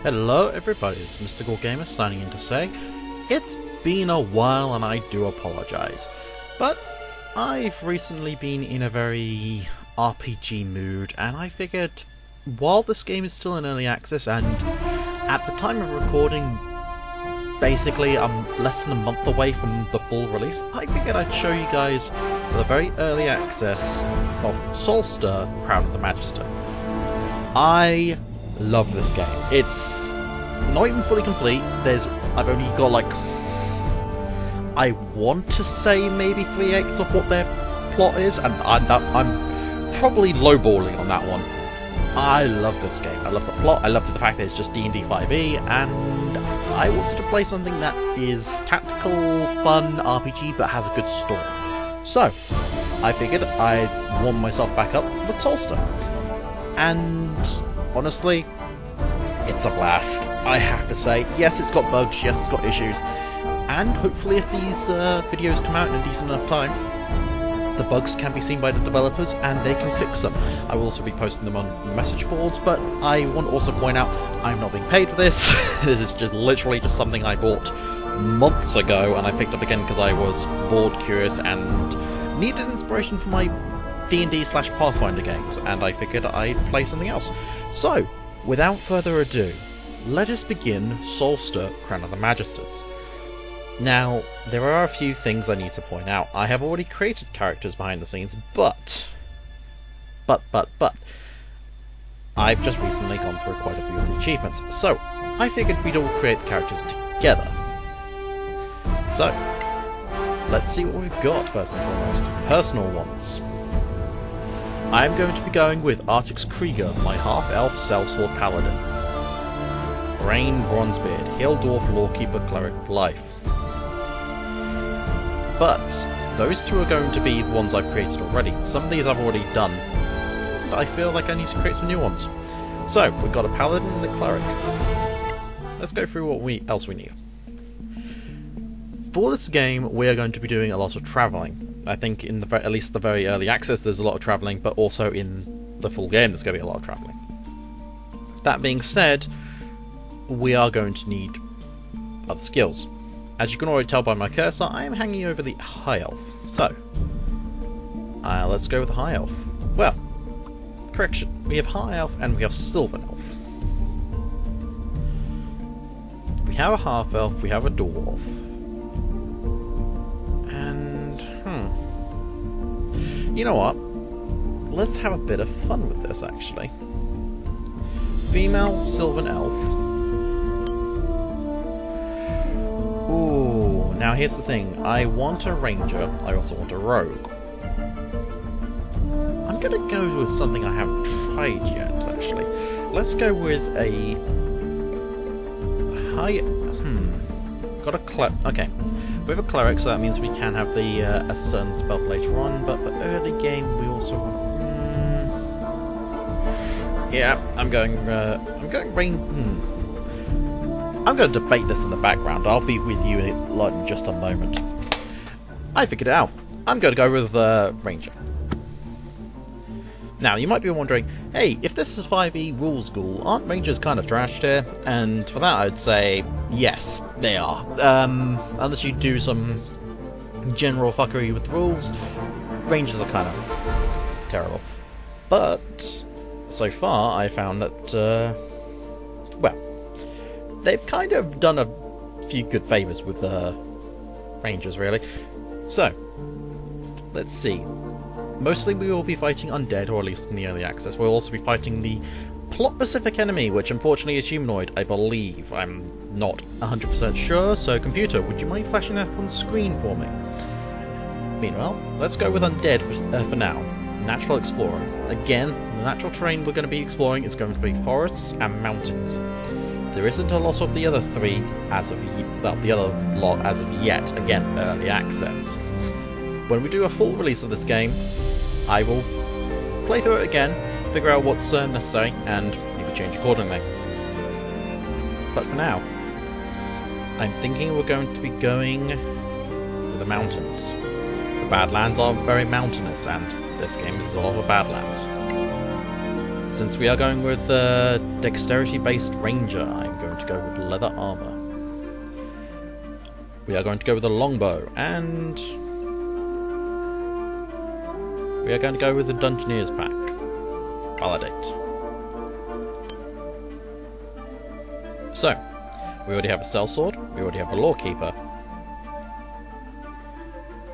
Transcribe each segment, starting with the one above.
Hello everybody, it's Mystical Gamer signing in to say it's been a while and I do apologise, but I've recently been in a very RPG mood and I figured while this game is still in early access and at the time of recording basically I'm less than a month away from the full release, I figured I'd show you guys the very early access of Solasta Crown of the Magister. I love this game. It's not even fully complete. I've only got like, I want to say maybe 3/8 of what their plot is, and I'm probably lowballing on that one. I love this game. I love the plot. I love the fact that it's just D&D 5e, and I wanted to play something that is tactical, fun RPG, but has a good story. So I figured I'd warm myself back up with Solasta, and honestly, it's a blast, I have to say. Yes, it's got bugs, yes, it's got issues, and hopefully if these videos come out in a decent enough time, the bugs can be seen by the developers and they can fix them. I will also be posting them on message boards, but I want to also point out I'm not being paid for this. This is just literally just something I bought months ago and I picked up again because I was bored, curious, and needed inspiration for my D&D/Pathfinder games, and I figured I'd play something else. So, without further ado, let us begin Solasta Crown of the Magisters. Now, there are a few things I need to point out. I have already created characters behind the scenes, but I've just recently gone through quite a few of the achievements, so I figured we'd all create the characters together. So, let's see what we've got first and foremost. Personal ones. I'm going to be going with Artix Krieger, my half-elf sellsword paladin. Brain Bronzebeard, Hill Dwarf Lawkeeper Cleric Life. But those two are going to be the ones I've created already. Some of these I've already done, but I feel like I need to create some new ones. So, we've got a paladin and a cleric. Let's go through what else we need. For this game, we are going to be doing a lot of travelling. I think in at least the very early access there's a lot of travelling, but also in the full game there's going to be a lot of travelling. That being said, we are going to need other skills. As you can already tell by my cursor, I am hanging over the High Elf. So, let's go with the High Elf. Well, correction, we have High Elf and we have Sylvan Elf. We have a Half Elf, we have a Dwarf. You know what? Let's have a bit of fun with this, actually. Female Sylvan Elf. Ooh, now here's the thing. I want a ranger, I also want a rogue. I'm gonna go with something I haven't tried yet, actually. Let's go with a high... Got a okay. We have a cleric, so that means we can have the a certain spell later on, but for early game we also want... Yeah, I'm going rain... I'm going to debate this in the background. I'll be with you in just a moment. I figured it out. I'm going to go with ranger. Now, you might be wondering, hey, if this is 5e rule school, aren't rangers kind of trashed here? And for that I'd say, yes, they are. Unless you do some general fuckery with rules, rangers are kind of terrible. But, so far I found that, well, they've kind of done a few good favours with rangers, really. So, let's see. Mostly we will be fighting undead, or at least in the early access. We'll also be fighting the plot-specific enemy, which unfortunately is humanoid, I believe. I'm not 100% sure, so computer, would you mind flashing that on screen for me? Meanwhile, let's go with undead for now. Natural explorer. Again, the natural terrain we're going to be exploring is going to be forests and mountains. There isn't a lot of the other three as of the other lot as of yet. Again, early access. When we do a full release of this game, I will play through it again, figure out what's necessary, and maybe change accordingly. But for now, I'm thinking we're going to be going to the mountains. The Badlands are very mountainous, and this game is a lot of Badlands. Since we are going with dexterity-based ranger, I'm going to go with leather armor. We are going to go with a longbow, and we are going to go with the Dungeoneer's pack. Validate. So, we already have a sellsword, we already have a lawkeeper.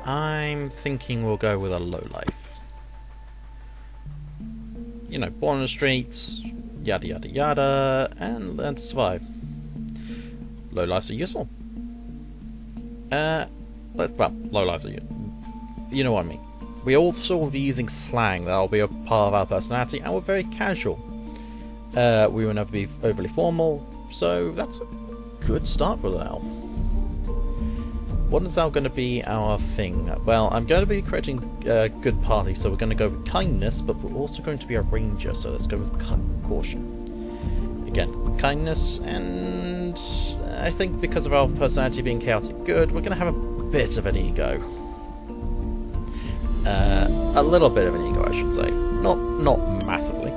I'm thinking we'll go with a lowlife. You know, born in the streets, yada yada yada, and learn to survive. Lowlifes are useful. Well, lowlifes are you know what I mean. We also will be using slang, that'll be a part of our personality, and we're very casual. We will never be overly formal, so that's a good start for now. What is now going to be our thing? Well, I'm going to be creating a good party, so we're going to go with kindness, but we're also going to be a ranger, so let's go with caution. Again, kindness, and I think because of our personality being chaotic good, we're going to have a bit of an ego. A little bit of an ego, I should say. Not massively.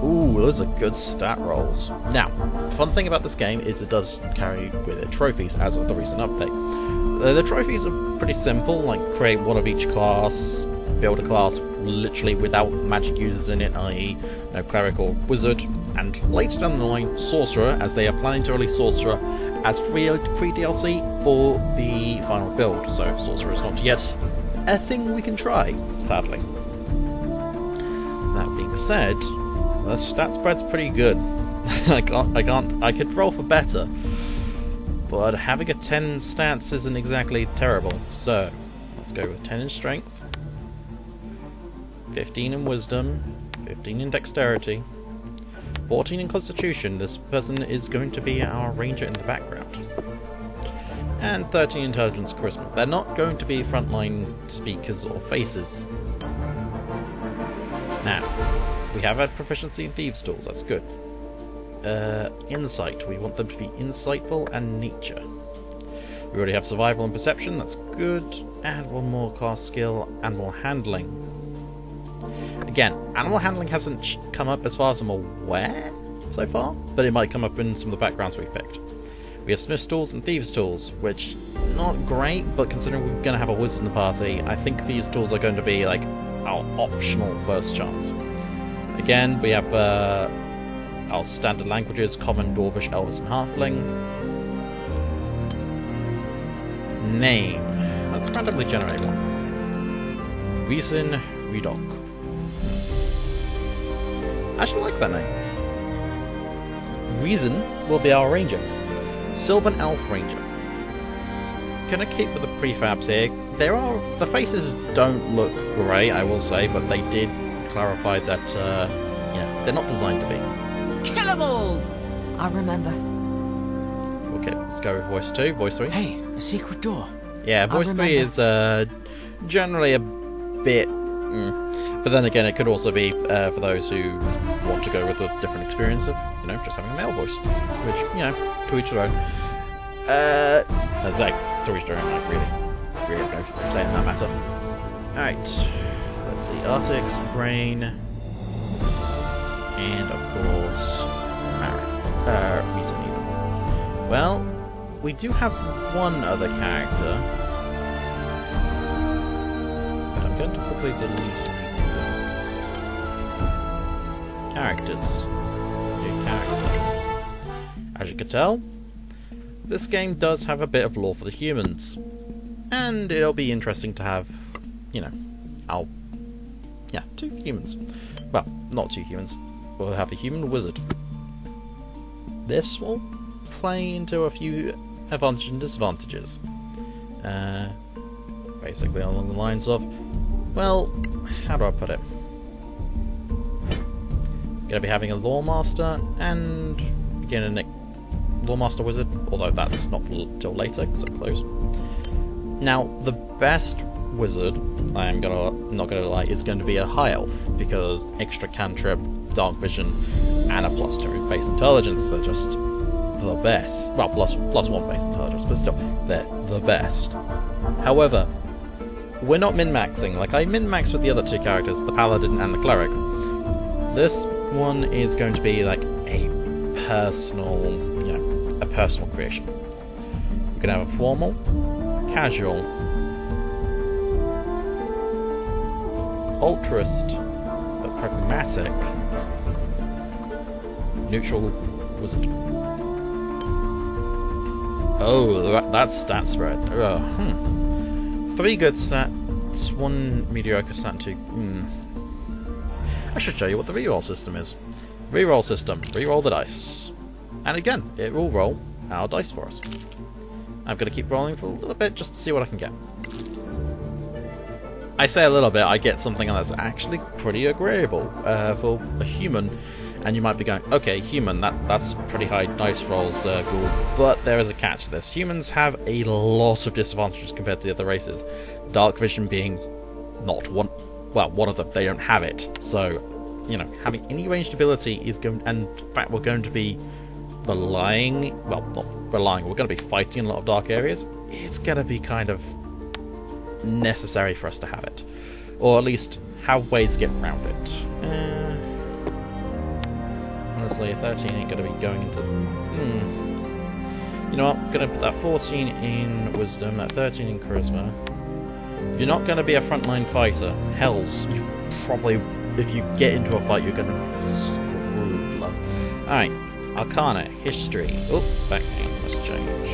Ooh, those are good stat rolls. Now, the fun thing about this game is it does carry with it trophies as of the recent update. The trophies are pretty simple, like create one of each class, build a class literally without magic users in it, i.e. no cleric or wizard, and later down the line, sorcerer, as they are planning to release sorcerer as free DLC for the final build, so sorcerer is not yet a thing we can try, sadly. That being said, the stat spread's pretty good. I could roll for better, but having a 10 stats isn't exactly terrible. So, let's go with 10 in strength, 15 in wisdom, 15 in dexterity, 14 in constitution. This person is going to be our ranger in the background. And 13 intelligence charisma. They're not going to be frontline speakers or faces. Now, we have had proficiency in thieves' tools, that's good. Insight, we want them to be insightful and nature. We already have survival and perception, that's good. And one more class skill, animal handling. Again, animal handling hasn't come up as far as I'm aware so far, but it might come up in some of the backgrounds we've picked. We have smith's tools and thieves' tools, which, not great, but considering we're going to have a wizard in the party, I think thieves' tools are going to be like our optional first chance. Again, we have our standard languages, Common, Dwarvish, Elvish, and Halfling. Name. Let's randomly generate one. Reason Redog. I actually like that name. Reason will be our ranger. Sylvan Elf Ranger. Gonna keep with the prefabs here. The faces don't look great, I will say, but they did clarify that, yeah, they're not designed to be. Kill 'em all! I remember. Okay, let's go with voice 2, voice 3. Hey, a secret door. Yeah, voice 3 is, generally a bit... But then again, it could also be, for those who want to go with a different experience of, you know, just having a male voice. Which, you know, to each their own. Like, to each their own, like, really have no say in that matter. Alright. Let's see, Arctic's Brain, and of course, Reason Needle. Well, we do have one other character, but I'm going to probably delete characters. New character. As you can tell, this game does have a bit of lore for the humans, and it'll be interesting to have, you know, two humans. Well, not two humans. We'll have a human wizard. This will play into a few advantages and disadvantages. Basically along the lines of, well, how do I put it? Gonna be having a Lawmaster and again a Lawmaster Wizard, although that's not till later because I'm close. Now, the best wizard, not gonna lie, is going to be a High Elf, because extra cantrip, dark vision, and a +2 base intelligence, they're just the best. Well, plus 1 base intelligence, but still, they're the best. However, we're not min-maxing. Like, I min-maxed with the other two characters, the Paladin and the Cleric. This one is going to be like a personal, a personal creation. We can have a formal, casual, altruist, but pragmatic, neutral wizard. Oh, that's stat spread. 3 good stats, 1 mediocre stat, 2. I should show you what the reroll system is. Reroll system. Reroll the dice. And again, it will roll our dice for us. I'm going to keep rolling for a little bit just to see what I can get. I say a little bit, I get something that's actually pretty agreeable for a human. And you might be going, okay, human, that's pretty high dice rolls, cool. But there is a catch to this. Humans have a lot of disadvantages compared to the other races. Dark vision being not one, well, one of them. They don't have it. So, having any ranged ability is going, and in fact we're going to be relying, well, not relying, we're going to be fighting in a lot of dark areas. It's going to be kind of necessary for us to have it. Or at least have ways to get around it. Honestly, a 13 ain't going to be going into... You know what, I'm going to put that 14 in Wisdom, that 13 in Charisma. You're not going to be a frontline fighter. Hells, you probably, if you get into a fight, you're going to be screwed, love. Alright, Arcana, History. Oh, backpack must change.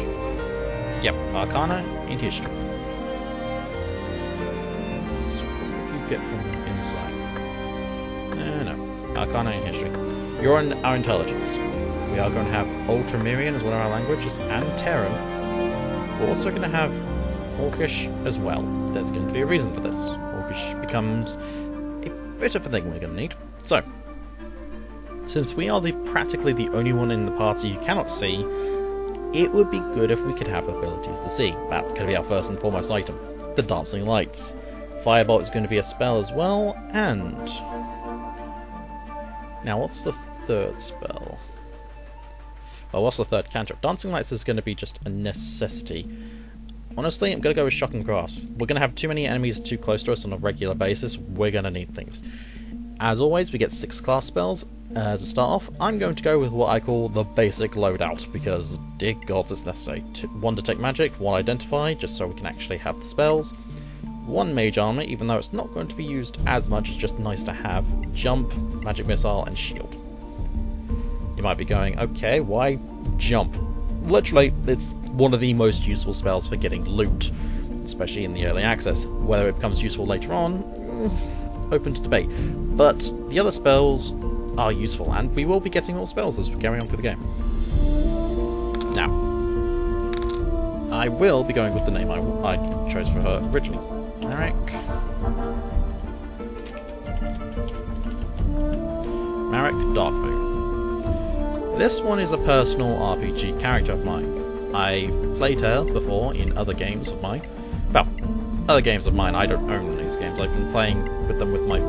Yep, Arcana in History. What do you get from Insight? No, Arcana in History. You're on our intelligence. We are going to have Ultramirian as one of our languages, and Terran. We're also going to have Orcish as well. There's going to be a reason for this. Orcish becomes a bit of a thing we're going to need. So, since we are practically the only one in the party you cannot see, it would be good if we could have abilities to see. That's going to be our first and foremost item. The Dancing Lights. Firebolt is going to be a spell as well, and... Now, what's the third spell? Well, what's the third cantrip? Dancing Lights is going to be just a necessity. Honestly, I'm going to go with Shock and Grasp. We're going to have too many enemies too close to us on a regular basis. We're going to need things. As always, we get 6 class spells. To start off, I'm going to go with what I call the basic loadout, because, dear gods, it's necessary. 1 Detect Magic, 1 Identify, just so we can actually have the spells. 1 Mage Armor, even though it's not going to be used as much, it's just nice to have. Jump, Magic Missile, and Shield. You might be going, okay, why Jump? Literally, it's one of the most useful spells for getting loot, especially in the early access. Whether it becomes useful later on, open to debate. But the other spells are useful, and we will be getting more spells as we carry on through the game. Now, I will be going with the name I chose for her originally. Marek Darkmoon. This one is a personal RPG character of mine. I've played her before in other games of mine. Well, other games of mine, I don't own these games. I've been playing with them with my,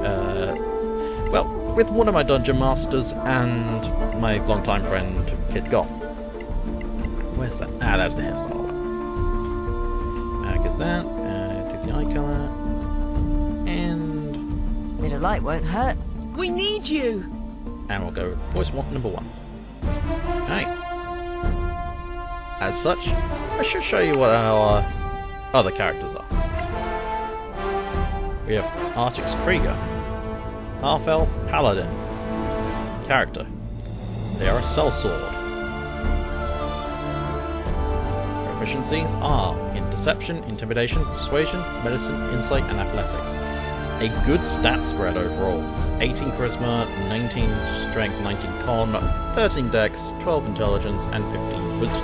with one of my Dungeon Masters and my longtime friend, Kid Goth. Where's that? Ah, that's the hairstyle. Marek is that. Do the eye colour. And... Bit of light won't hurt. We need you! And we'll go with voice number 1. Alright. As such, I should show you what our other characters are. We have Artix Krieger, Half-Elf Paladin. Character. They are a sellsword. Proficiencies are in Deception, Intimidation, Persuasion, Medicine, Insight, and Athletics. A good stat spread overall. 18 Charisma, 19 Strength, 19 Con, 13 Dex, 12 Intelligence, and 15 Wisdom.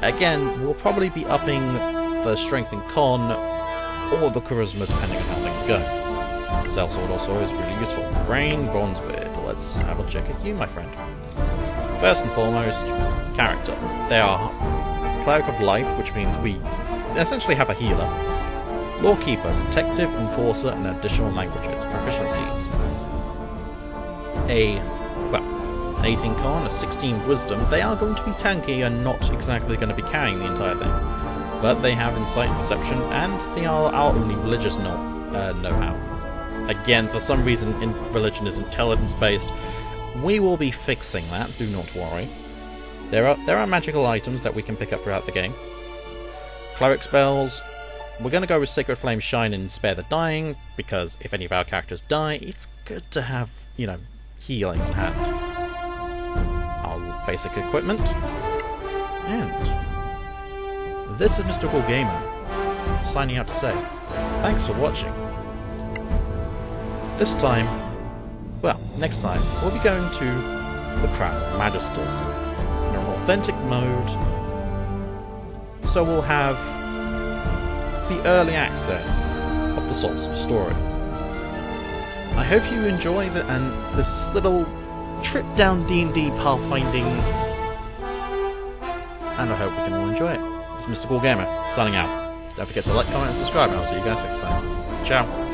Again, we'll probably be upping the Strength and Con, or the Charisma depending on how things go. Sellsword also is really useful. Brain, Bronzebeard. Let's have a check at you, my friend. First and foremost, character. They are Cleric of Life, which means we essentially have a healer. Lawkeeper, Detective, Enforcer, and additional languages. Proficiencies. An 18 Con, a 16 Wisdom. They are going to be tanky and not exactly going to be carrying the entire thing. But they have Insight and Perception, and they are our only religious know-how. Again, for some reason, religion is intelligence-based. we will be fixing that, do not worry. There are magical items that we can pick up throughout the game. Cleric spells, we're going to go with Sacred Flame Shine and Spare the Dying, because if any of our characters die, it's good to have, you know, healing on hand. Our basic equipment. And this is Mr. Cool Gamer, signing out to say, thanks for watching. This time, well, next time, we'll be going to the Crown of Magisters in an authentic mode, so we'll have the early access of the Solasta story. I hope you enjoy this little trip down D&D pathfinding, and I hope we can all enjoy it. This is Mr. Cool Gamer, signing out. Don't forget to like, comment, and subscribe, and I'll see you guys next time. Ciao!